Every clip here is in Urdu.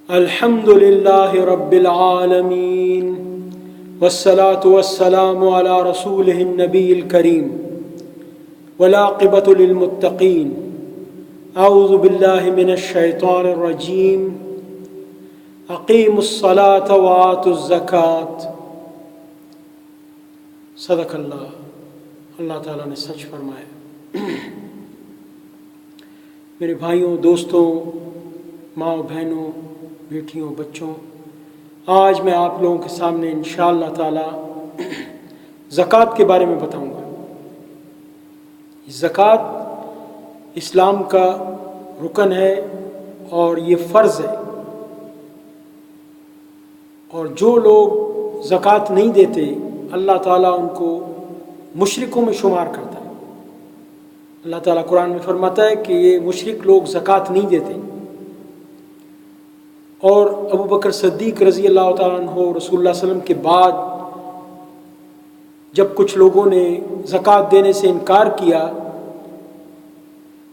الحمد لله رب العالمين والصلاة والسلام على رسوله النبي الكريم والعاقبة للمتقين. أعوذ بالله من الشيطان الرجيم. أقيموا الصلاة وآتوا الزكاة. صدق اللہ. اللہ تعالیٰ نے سچ فرمایا. میرے بھائیوں، دوستوں، ماں بہنوں، بیٹیوں، بچوں، آج میں آپ لوگوں کے سامنے انشاءاللہ تعالی زکوٰۃ کے بارے میں بتاؤں گا. زکوٰۃ اسلام کا رکن ہے اور یہ فرض ہے، اور جو لوگ زکوٰۃ نہیں دیتے اللہ تعالیٰ ان کو مشرکوں میں شمار کرتا ہے. اللہ تعالیٰ قرآن میں فرماتا ہے کہ یہ مشرک لوگ زکوٰۃ نہیں دیتے. اور ابو بکر صدیق رضی اللہ تعالیٰ عنہ رسول اللہ صلی اللہ علیہ وسلم کے بعد جب کچھ لوگوں نے زکوٰۃ دینے سے انکار کیا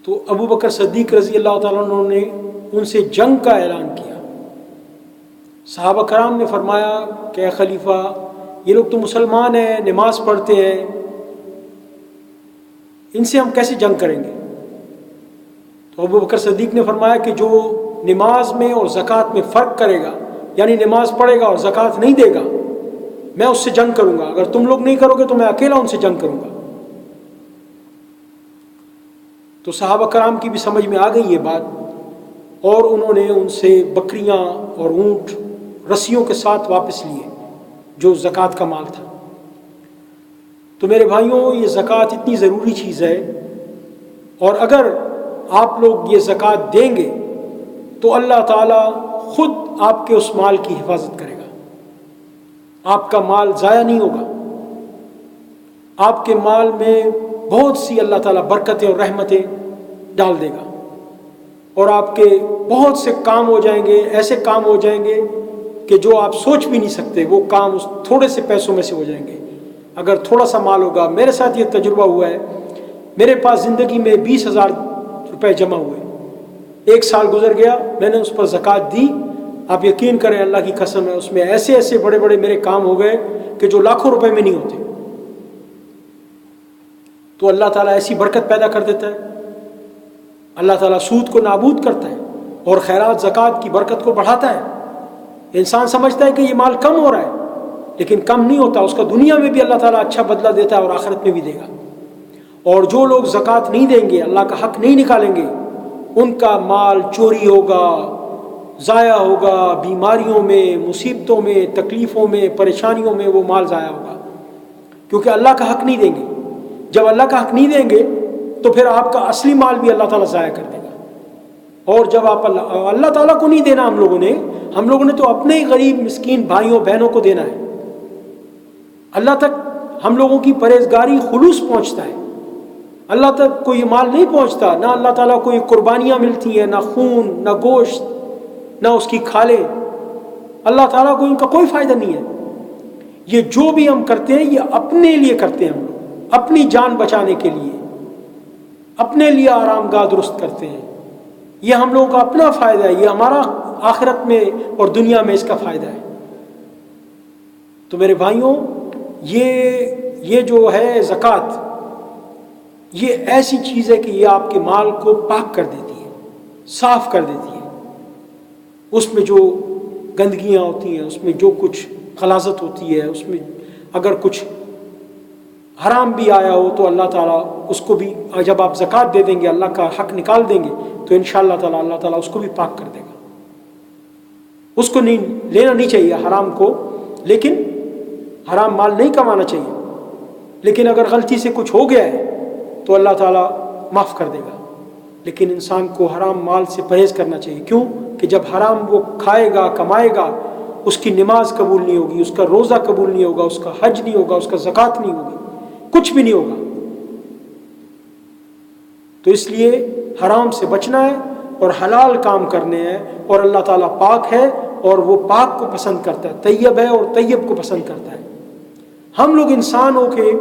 تو ابو بکر صدیق رضی اللہ تعالیٰ عنہ نے ان سے جنگ کا اعلان کیا. صحابہ کرام نے فرمایا کہ اے خلیفہ، یہ لوگ تو مسلمان ہیں، نماز پڑھتے ہیں، ان سے ہم کیسے جنگ کریں گے؟ تو ابو بکر صدیق نے فرمایا کہ جو نماز میں اور زکوٰۃ میں فرق کرے گا، یعنی نماز پڑھے گا اور زکوٰۃ نہیں دے گا، میں اس سے جنگ کروں گا. اگر تم لوگ نہیں کرو گے تو میں اکیلا ان سے جنگ کروں گا. تو صحابہ کرام کی بھی سمجھ میں آ گئی یہ بات، اور انہوں نے ان سے بکریاں اور اونٹ رسیوں کے ساتھ واپس لیے جو زکوٰۃ کا مال تھا. تو میرے بھائیوں، یہ زکوٰۃ اتنی ضروری چیز ہے، اور اگر آپ لوگ یہ زکوٰۃ دیں گے تو اللہ تعالیٰ خود آپ کے اس مال کی حفاظت کرے گا. آپ کا مال ضائع نہیں ہوگا. آپ کے مال میں بہت سی اللہ تعالیٰ برکتیں اور رحمتیں ڈال دے گا، اور آپ کے بہت سے کام ہو جائیں گے، ایسے کام ہو جائیں گے کہ جو آپ سوچ بھی نہیں سکتے، وہ کام اس تھوڑے سے پیسوں میں سے ہو جائیں گے. اگر تھوڑا سا مال ہوگا، میرے ساتھ یہ تجربہ ہوا ہے، میرے پاس زندگی میں 20,000 روپے جمع ہوئے. 1 سال گزر گیا، میں نے اس پر زکوٰۃ دی. آپ یقین کریں، اللہ کی قسم ہے، اس میں ایسے ایسے بڑے بڑے میرے کام ہو گئے کہ جو لاکھوں روپے میں نہیں ہوتے. تو اللہ تعالیٰ ایسی برکت پیدا کر دیتا ہے. اللہ تعالیٰ سود کو نابود کرتا ہے اور خیرات زکوٰۃ کی برکت کو بڑھاتا ہے. انسان سمجھتا ہے کہ یہ مال کم ہو رہا ہے، لیکن کم نہیں ہوتا. اس کا دنیا میں بھی اللہ تعالیٰ اچھا بدلہ دیتا ہے اور آخرت میں بھی دے گا. اور جو لوگ زکوٰۃ نہیں دیں گے، اللہ کا حق نہیں نکالیں گے، ان کا مال چوری ہوگا، ضائع ہوگا، بیماریوں میں، مصیبتوں میں، تکلیفوں میں، پریشانیوں میں وہ مال ضائع ہوگا، کیونکہ اللہ کا حق نہیں دیں گے. جب اللہ کا حق نہیں دیں گے تو پھر آپ کا اصلی مال بھی اللہ تعالیٰ ضائع کر دے گا. اور جب آپ اللہ تعالیٰ کو نہیں دینا، ہم لوگوں نے تو اپنے ہی غریب مسکین بھائیوں بہنوں کو دینا ہے. اللہ تک ہم لوگوں کی پرہیزگاری خلوص پہنچتا ہے، اللہ تک کوئی مال نہیں پہنچتا. نہ اللہ تعالیٰ کو یہ قربانیاں ملتی ہیں، نہ خون، نہ گوشت، نہ اس کی کھالیں. اللہ تعالیٰ کو ان کا کوئی فائدہ نہیں ہے. یہ جو بھی ہم کرتے ہیں یہ اپنے لیے کرتے ہیں، ہم لوگ اپنی جان بچانے کے لیے، اپنے لیے آرام گاہ درست کرتے ہیں. یہ ہم لوگوں کا اپنا فائدہ ہے، یہ ہمارا آخرت میں اور دنیا میں اس کا فائدہ ہے. تو میرے بھائیوں، یہ جو ہے زکوٰۃ، یہ ایسی چیز ہے کہ یہ آپ کے مال کو پاک کر دیتی ہے، صاف کر دیتی ہے. اس میں جو گندگیاں ہوتی ہیں، اس میں جو کچھ غلاظت ہوتی ہے، اس میں اگر کچھ حرام بھی آیا ہو تو اللہ تعالیٰ اس کو بھی، جب آپ زکوٰۃ دے دیں گے، اللہ کا حق نکال دیں گے، تو انشاءاللہ تعالیٰ اللہ تعالیٰ اس کو بھی پاک کر دے گا. اس کو لینا نہیں چاہیے حرام کو، لیکن حرام مال نہیں کمانا چاہیے. لیکن اگر غلطی سے کچھ ہو گیا ہے تو اللہ تعالیٰ معاف کر دے گا. لیکن انسان کو حرام مال سے پرہیز کرنا چاہیے. کیوں؟ کہ جب حرام وہ کھائے گا، کمائے گا، اس کی نماز قبول نہیں ہوگی، اس کا روزہ قبول نہیں ہوگا، اس کا حج نہیں ہوگا، اس کا زکوٰۃ نہیں ہوگی، کچھ بھی نہیں ہوگا. تو اس لیے حرام سے بچنا ہے اور حلال کام کرنے ہیں. اور اللہ تعالیٰ پاک ہے اور وہ پاک کو پسند کرتا ہے، طیب ہے اور طیب کو پسند کرتا ہے. ہم لوگ انسان ہو کے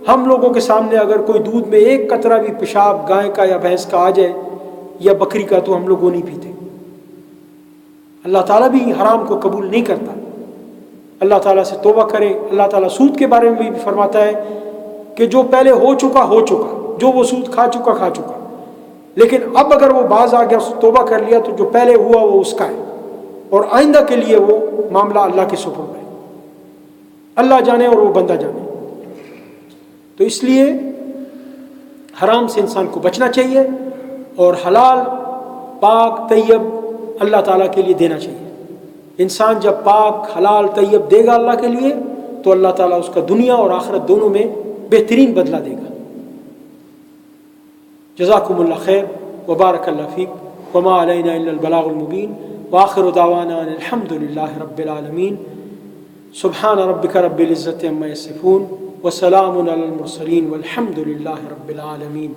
ہم لوگوں کے سامنے اگر کوئی دودھ میں ایک قطرہ بھی پیشاب گائے کا یا بھینس کا آ جائے یا بکری کا، تو ہم لوگ وہ نہیں پیتے. اللہ تعالیٰ بھی حرام کو قبول نہیں کرتا. اللہ تعالیٰ سے توبہ کرے. اللہ تعالیٰ سود کے بارے میں بھی فرماتا ہے کہ جو پہلے ہو چکا، جو وہ سود کھا چکا، لیکن اب اگر وہ باز آ گیا، توبہ کر لیا، تو جو پہلے ہوا وہ اس کا ہے، اور آئندہ کے لیے وہ معاملہ اللہ کے سپرد ہے. اللہ جانے اور وہ بندہ جانے. تو اس لیے حرام سے انسان کو بچنا چاہیے اور حلال پاک طیب اللہ تعالیٰ کے لیے دینا چاہیے. انسان جب پاک حلال طیب دے گا اللہ کے لیے تو اللہ تعالیٰ اس کا دنیا اور آخرت دونوں میں بہترین بدلہ دے گا. جزاکم اللہ خیر وبارک اللہ فیک وما علینا الا البلاغ المبین وآخر دعوانا ان الحمد للہ رب العالمین. سبحان ربک رب العزت عما یصفون وسلام علی المرسلین والحمد للہ رب العالمین.